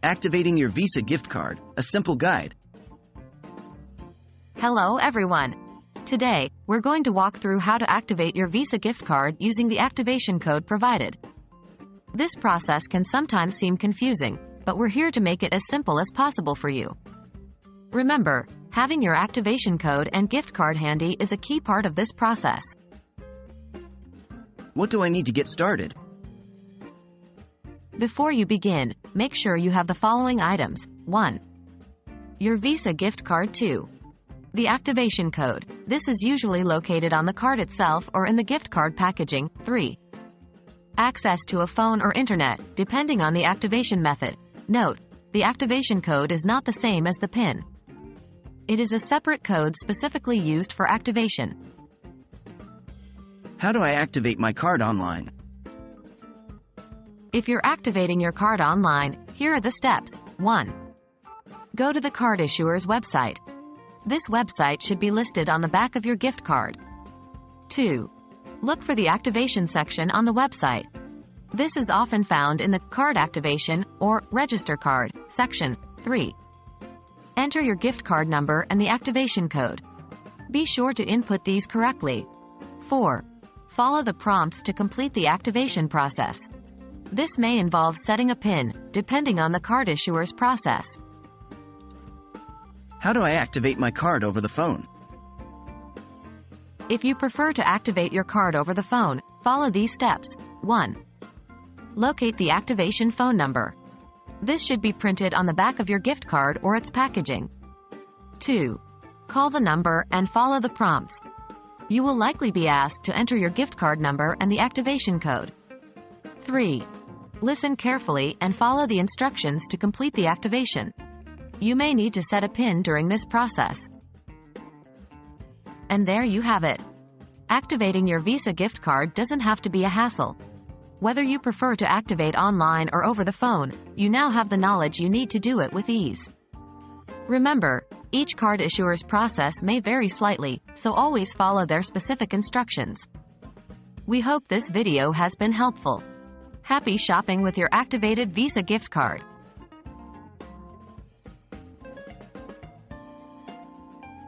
Activating your Visa gift card, a simple guide. Hello everyone. Today, we're going to walk through how to activate your Visa gift card using the activation code provided. This process can sometimes seem confusing, but we're here to make it as simple as possible for you. Remember, having your activation code and gift card handy is a key part of this process. What do I need to get started? Before you begin, make sure you have the following items. 1. Your Visa gift card. 2. The activation code. This is usually located on the card itself or in the gift card packaging. 3. Access to a phone or internet, depending on the activation method. Note, the activation code is not the same as the PIN. It is a separate code specifically used for activation. How do I activate my card online? If you're activating your card online, here are the steps. 1. Go to the card issuer's website. This website should be listed on the back of your gift card. 2. Look for the activation section on the website. This is often found in the Card Activation or Register Card section. 3. Enter your gift card number and the activation code. Be sure to input these correctly. 4. Follow the prompts to complete the activation process. This may involve setting a PIN, depending on the card issuer's process. How do I activate my card over the phone? If you prefer to activate your card over the phone, follow these steps. 1. Locate the activation phone number. This should be printed on the back of your gift card or its packaging. 2. Call the number and follow the prompts. You will likely be asked to enter your gift card number and the activation code. 3. Listen carefully and follow the instructions to complete the activation. You may need to set a PIN during this process. And there you have it. Activating your Visa gift card doesn't have to be a hassle. Whether you prefer to activate online or over the phone, you now have the knowledge you need to do it with ease. Remember, each card issuer's process may vary slightly, so always follow their specific instructions. We hope this video has been helpful. Happy shopping with your activated Visa gift card!